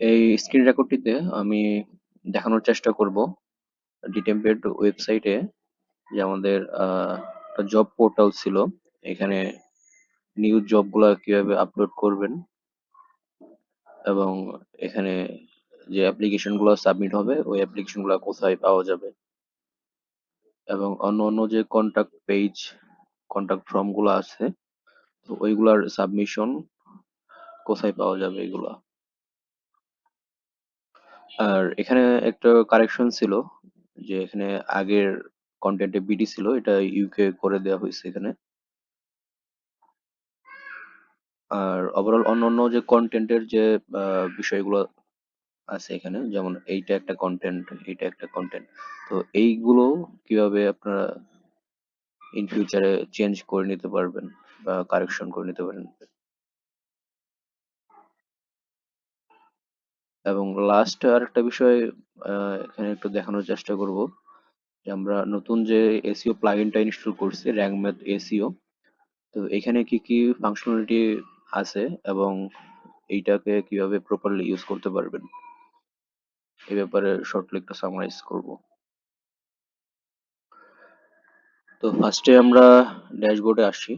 এই স্ক্রিন রেকর্ডটিতে আমি দেখানোর চেষ্টা করব ডিটেম্পেড ওয়েবসাইটে যে আমাদের একটা জব পোর্টাল ছিল। এখানে নিউ জবগুলা কিভাবে আপলোড করবেন এবং এখানে যে অ্যাপ্লিকেশনগুলো সাবমিট হবে ওই অ্যাপ্লিকেশনগুলো কোথায় পাওয়া যাবে এবং অন্য যে কন্টাক্ট পেজ, কন্টাক্ট ফর্মগুলো আছে তো ওইগুলার সাবমিশন কোথায় পাওয়া যাবে এগুলা। আর এখানে একটা কারেকশন ছিল যে এখানে আগের কন্টেন্টে বিডি ছিল, এটা ইউকে করে দেওয়া হয়েছে এখানে। আর ওভারঅল অন্যান্য যে কন্টেন্টের যে বিষয়গুলো আছে এখানে, যেমন এইটা একটা কন্টেন্ট, এইটা একটা কন্টেন্ট, তো এইগুলো কিভাবে আপনারা ইন ফিউচারে চেঞ্জ করে নিতে পারবেন বা কারেকশন করে নিতে পারেন। এবং লাস্ট আর একটা বিষয় এখানে একটু দেখানোর চেষ্টা করব যে আমরা নতুন যে এসইও প্লাগইনটা ইনস্টল করছি, র্যাঙ্ক ম্যাথ এসইও, তো এখানে কি কি ফাংশনালিটি আছে এবং এইটাকে কিভাবে প্রপারলি ইউজ করতে পারবেন এই ব্যাপারে শর্টলি একটু সামারাইজ করব। তো ফার্স্টে আমরা ড্যাশবোর্ডে আসি।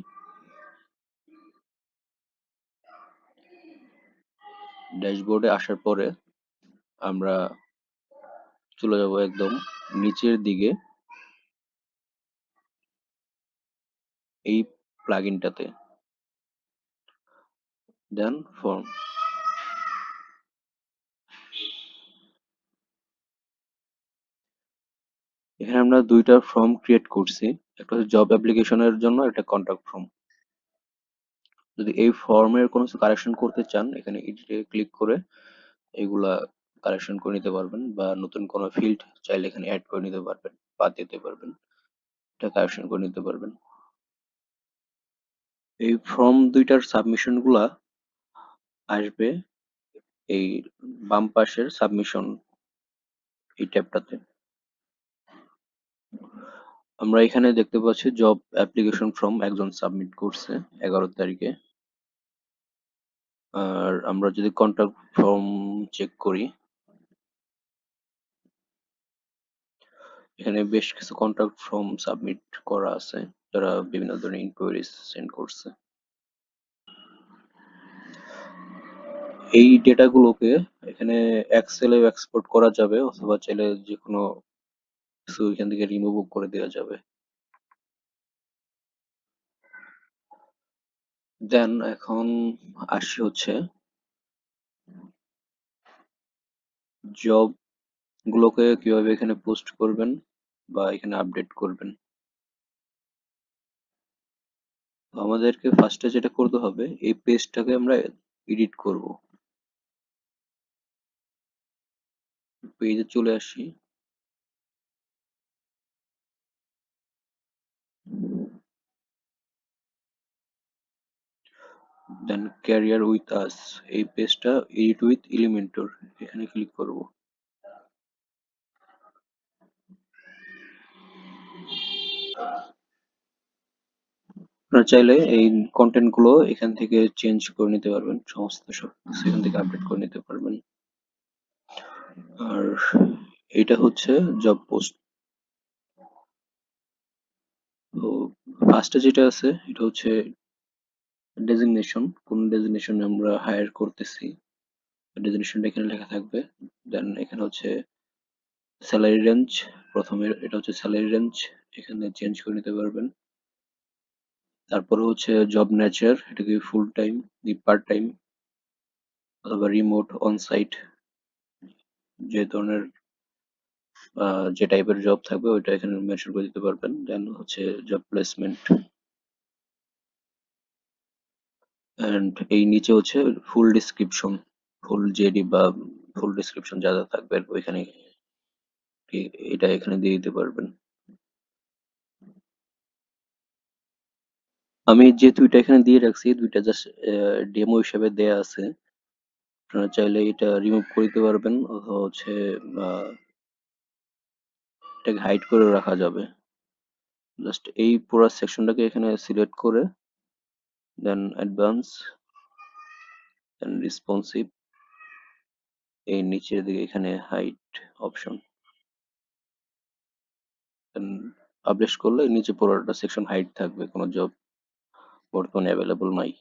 ড্যাশবোর্ডে আসার পরে আমরা চলে যাব একদম নিচের দিকে এই প্লাগইনটাতে, দেন ফর্ম। এখানে আমরা দুইটা ফর্ম ক্রিয়েট করছি, একটা হচ্ছে জব অ্যাপ্লিকেশনের জন্য, একটা কন্টাক্ট ফর্ম। যদি এই ফর্মের কোনো কিছু কারেকশন করতে চান এখানে এডিটে ক্লিক করে এগুলা কারেকশন করে নিতে পারবেন, বা নতুন কোনো ফিল্ড চাইলে এখানে অ্যাড করে নিতে পারবেন, বাদ দিতে পারবেন, এটা কারেকশন করে নিতে পারবেন। এই ফর্ম দুইটার সাবমিশন গুলা আসবে এই বাম পাশের সাবমিশন এই ট্যাবটাতে। আমরা এখানে দেখতে পাচ্ছি জব অ্যাপ্লিকেশন ফর্ম একজন সাবমিট করছে 11 তারিখে। আর আমরা যদি কন্টাক্ট ফর্ম চেক করি, এখানে বেশ কিছু কন্টাক্ট ফর্ম সাবমিট করা আছে যারা বিভিন্ন ধরনের ইনকোয়ারিজ সেন্ড করছে। এই ডেটাগুলোকে এখানে এক্সেলে এক্সপোর্ট করা যাবে অথবা চাইলে যে কোনো কিছু এখান থেকে রিমুভ করে দেওয়া যাবে। দেন এখন আসি হচ্ছে জব গুলোকে কিভাবে এখানে পোস্ট করবেন বা এখানে আপডেট করবেন। তো আমাদেরকে ফার্স্টে যেটা করতে হবে, এই পেজটাকে আমরা এডিট করব। পেজে চলে আসি, দেন ক্যারিয়ার উইথ আস, এই পেজটা এডিট উইথ এলিমেন্টর, এখানে ক্লিক করব। আপনারা চাইলে এই কন্টেন্ট গুলো এখান থেকে চেঞ্জ করে নিতে পারবেন, সমস্ত সব কিছু এখান থেকে আপডেট করে নিতে পারবেন। আর এটা হচ্ছে জব পোস্ট। তো ফার্স্টে যেটা আছে এটা হচ্ছে ডেজিগনেশন, কোন ডেজিগনেশনে আমরা হায়ার করতেছি ডেজিগনেশনটা এখানে লেখা থাকবে। দেন এখানে হচ্ছে স্যালারি রেঞ্জ, প্রথমে এটা হচ্ছে স্যালারি রেঞ্জ, এখানে চেঞ্জ করে নিতে পারবেন। তারপরে হচ্ছে জব নেচার, এটা কি ফুল টাইম কি পার্ট টাইম অথবা রিমোট অন সাইট, যে ধরনের যে টাইপের জব থাকবে ওইটা এখানে মেনশন করে দিতে পারবেন। দেন হচ্ছে জব প্লেসমেন্ট, এন্ড এই নিচে হচ্ছে ফুল ডিসক্রিপশন, ফুল জেডি বা ফুল ডিসক্রিপশন যা যা থাকবে ওইখানে এটা এখানে দিয়ে দিতে পারবেন। আমি যে দুইটা এখানে দিয়ে রাখছি দুইটা জাস্ট ডেমো হিসেবে দেয়া আছে, আপনারা চাইলে এটা রিমুভ করে দিতে পারবেন অথবা হচ্ছে আহ, এটাকে হাইড করে রাখা যাবে। জাস্ট এই পুরো সেকশনটাকে এখানে সিলেক্ট করে দেন অ্যাডভান্স, দেন রেসপন্সিভ, এই নিচের দিকে এখানে হাইট অপশন পাবলিশ করলে নিচে পুরোটা সেকশন হাইড থাকবে, কোনো জব বর্তমানে অ্যাভেলেবল নাই।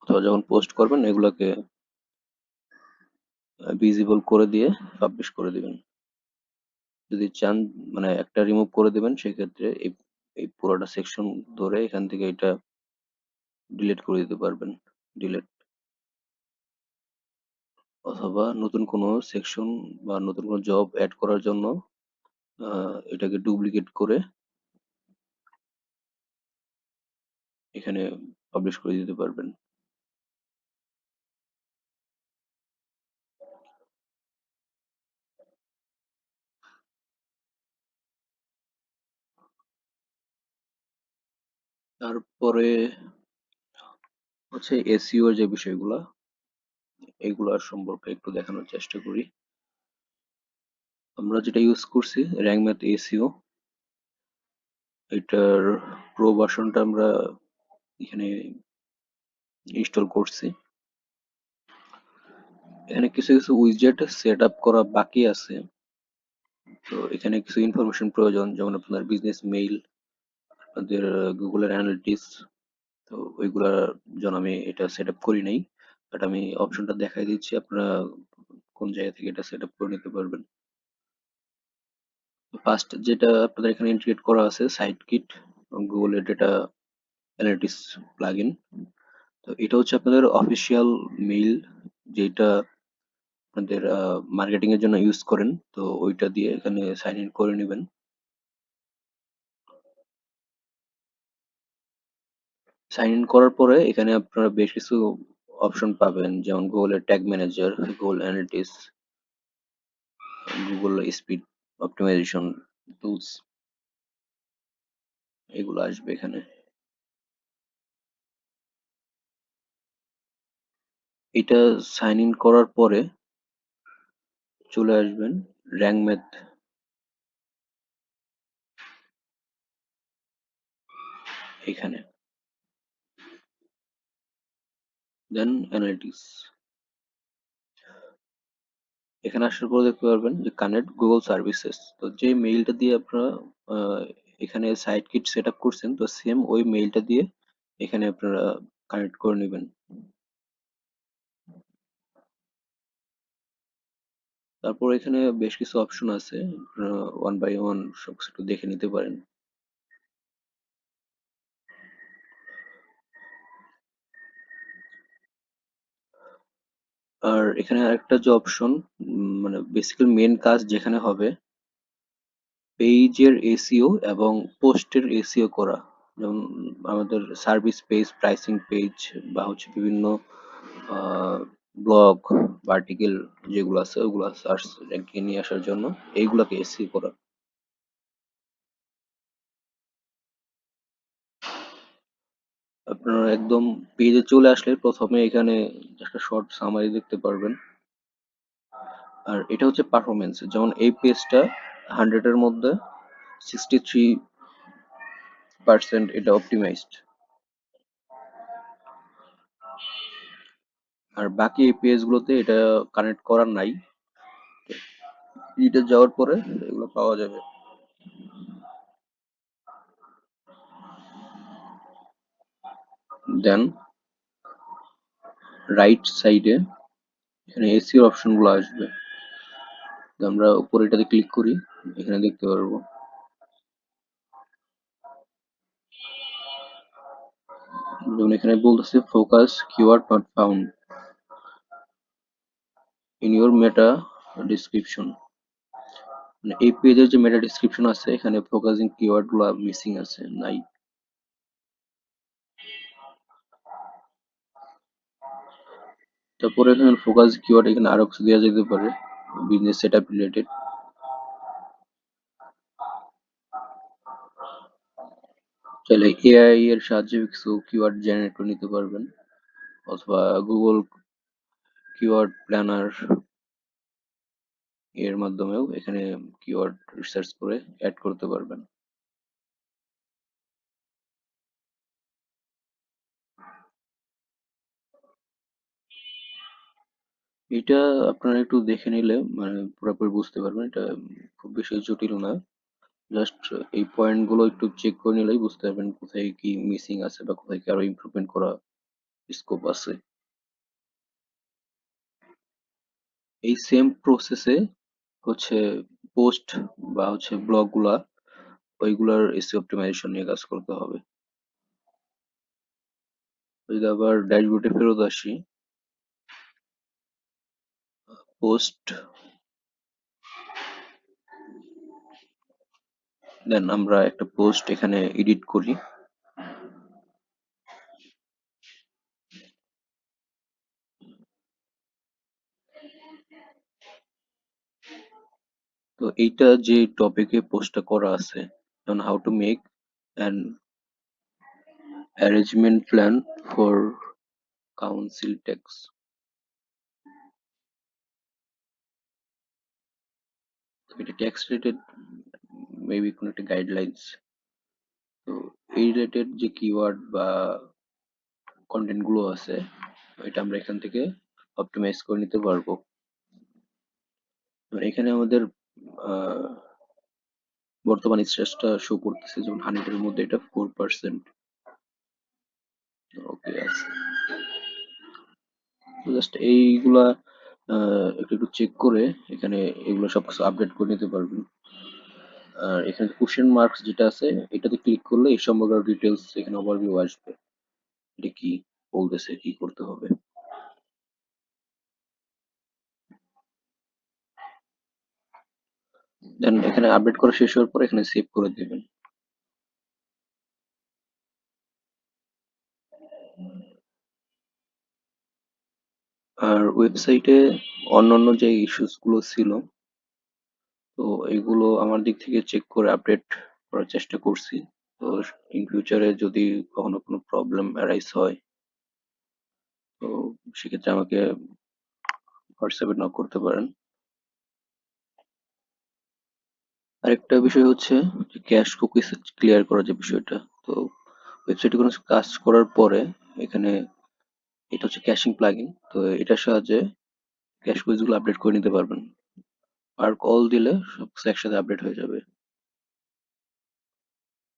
অথবা যখন পোস্ট করবেন এগুলোকে ভিজিবল করে দিয়ে পাবলিশ করে দিবেন। যদি চান মানে একটা রিমুভ করে দিবেন, সেক্ষেত্রে এই এই পুরোটা সেকশন ধরে এখান থেকে এটা ডিলিট করে দিতে পারবেন, ডিলিট। অথবা নতুন কোনো সেকশন বা নতুন কোনো জব অ্যাড করার জন্য এটাকে ডুপ্লিকেট করে এখানে পাবলিশ করে দিতে পারবেন। তারপরে হচ্ছে এসইও যে বিষয়গুলা, এগুলার সম্পর্কে একটু দেখানোর চেষ্টা করি। আমরা যেটা ইউজ করছি র্যাঙ্ক ম্যাথ এসইও, এটার প্রো ভার্সনটা আমরা এখানে ইনস্টল করছি। এখানে কিছু কিছু উইজেট সেট আপ করা বাকি আছে। তো এখানে কিছু ইনফরমেশন প্রয়োজন, যেমন আপনার বিজনেস মেইল, আপনাদের গুগলের অ্যানালিটিক্স। তো ওইগুলার জন্য আমি এটা সেট আপ করি নাই, বাট আমি অপশনটা দেখাই দিচ্ছি, আপনারা কোন জায়গা থেকে এটা সেট আপ করে নিতে পারবেন। ফার্স্ট যেটা আপনাদের এখানে ইন্টিগ্রেট করা আছে সাইট কিট, গুগলের ডেটা অ্যানালিটিক্স প্লাগইন। তো এটা হচ্ছে আপনাদের অফিসিয়াল মেইল, যেটা আপনাদের মার্কেটিং এর জন্য ইউজ করেন। তো ওইটা দিয়ে এখানে সাইন ইন করে নেবেন। সাইন ইন করার পরে এখানে আপনারা বেশ কিছু অপশন পাবেন, যেমন গুগলের tag manager, Google Analytics, Google speed optimisation tools, এগুলো আসবে এখানে। এটা সাইন ইন করার পরে চলে আসবেন র্যাঙ্ক ম্যাথ এখানে, দেন অ্যানালিটিক্স। এখানে আসার পর দেখতে পারবেন যে কানেক্ট গুগল সার্ভিসেস। তো যে মেইলটা দিয়ে আপনারা আহ, এখানে সাইট কিট সেট আপ করছেন, তো সেম ওই মেইলটা দিয়ে এখানে আপনারা কানেক্ট করে নেবেন। তারপর এখানে বেশ কিছু অপশন আছে, আপনারা ওয়ান বাই ওয়ান সবকিছু একটু দেখে নিতে পারেন। আর এখানে আরেকটা যে অপশন, মানে বেসিক্যালি মেন কাজ যেখানে হবে পেজের এসইও এবং পোস্টের এসইও করা। যেমন আমাদের সার্ভিস পেজ, প্রাইসিং পেজ, বা হচ্ছে বিভিন্ন ব্লগ বা আর্টিকেল যেগুলো আছে ওগুলো সার্চ র্যাঙ্কে নিয়ে আসার জন্য এইগুলাকে এসইও করা। আপনারা একদম পেজে চলে আসলে প্রথমে এখানে একটা শর্ট সামারি দেখতে পারবেন। আর এটা হচ্ছে পারফরমেন্স, যেমন এই পেজটা 100 এর মধ্যে 63% এটা অপটিমাইজড। আর বাকি এই পেজ গুলোতে এটা কানেক্ট করার নাই। এটা যাওয়ার পরে এগুলো পাওয়া যাবে। দেন রাইট সাইডে এখানে এসির অপশন গুলো আসবে। তো আমরা উপরে এটাতে ক্লিক করি, এখানে দেখতে পারবো যেমন এখানে বলতেছে focus keyword not found in your meta description. মানে এই পেজের যে মেটা ডিসক্রিপশন আছে এখানে ফোকাসিং কিওয়ার্ড গুলো মিসিং আছে, নাই। তারপরে এখানে ফোকাস কিওয়ার্ড এখানে আরো কিছু দেওয়া যেতে পারে, বিজনেস সেটআপ রিলেটেড। চাইলে এআই এর সাহায্যে কিছু কিওয়ার্ড জেনারেট করে নিতে পারবেন, অথবা গুগল কিওয়ার্ড প্ল্যানার এর মাধ্যমেও এখানে কিওয়ার্ড রিসার্চ করে অ্যাড করতে পারবেন। এটা আপনারা একটু দেখে নিলে মানে পুরোপুরি বুঝতে পারবেন। এটা খুব বেশি জটিল না। জাস্ট এই পয়েন্ট গুলো একটু চেক করে নিলেই বুঝতে পারবেন কোথায় কি মিসিং আছে বা কোথায় কি আরো ইমপ্রুভমেন্ট করা স্কোপ আছে। এই সেম প্রসেসে হচ্ছে পোস্ট বা হচ্ছে ব্লগ গুলা ওইগুলার এসইও অপটিমাইজেশন নিয়ে কাজ করতে হবে। যদি আবার ড্যাশবোর্ডে ফেরত আসি, পোস্ট, দেন আমরা একটা পোস্ট এখানে এডিট করি। তো এইটা যে টপিকে পোস্টটা করা আছে, যেমন how to make an arrangement plan for council tax. এটা ট্যাক্স রিলেটেড, মেবি কোনো একটা গাইডলাইন্স। তো এই রিলেটেড যে কিওয়ার্ড বা কন্টেন্ট গুলো আছে, এটা আমরা এখান থেকে অপটিমাইজ করে নিতে পারবো। এবার এখানে আমাদের আহ, বর্তমান স্ট্যাটাসটা শো করতেছে, যেমন 100 এর মধ্যে এটা 4%। ওকে আছে। জাস্ট এইগুলা একটু একটু চেক করে এখানে এগুলো সবকিছু আপডেট করে নিতে পারবেন। আর এখানে কোশ্চেন মার্কস যেটা আছে, এটাতে ক্লিক করলে এই সম্পর্কে ডিটেলস এখানে ওভারভিউ আসবে। এটা কি বলতেছে, কি করতে হবে। দেন এখানে আপডেট করা শেষ হওয়ার পর এখানে সেভ করে দিবেন। আর ওয়েবসাইটে অন্যান্য যে ইস্যুস গুলো ছিল, তো এগুলো আমার দিক থেকে চেক করে আপডেট করার চেষ্টা করছি। তো ইন ফিউচারে যদি কখনো কোনো প্রবলেম অ্যারাইজ হয়, তো সেক্ষেত্রে আমাকে হোয়াটসঅ্যাপে নক করতে পারেন। আরেকটা বিষয় হচ্ছে যে ক্যাশ কুকিজ ক্লিয়ার করার যে বিষয়টা। তো ওয়েবসাইটে কোনো কাজ করার পরে এখানে এটা হচ্ছে ক্যাশিং প্লাগইন। তো এটার সাহায্যে ক্যাশ কুকিজ গুলো আপডেট করে নিতে পারবেন। আর কল দিলে সব কিছু একসাথে আপডেট হয়ে যাবে।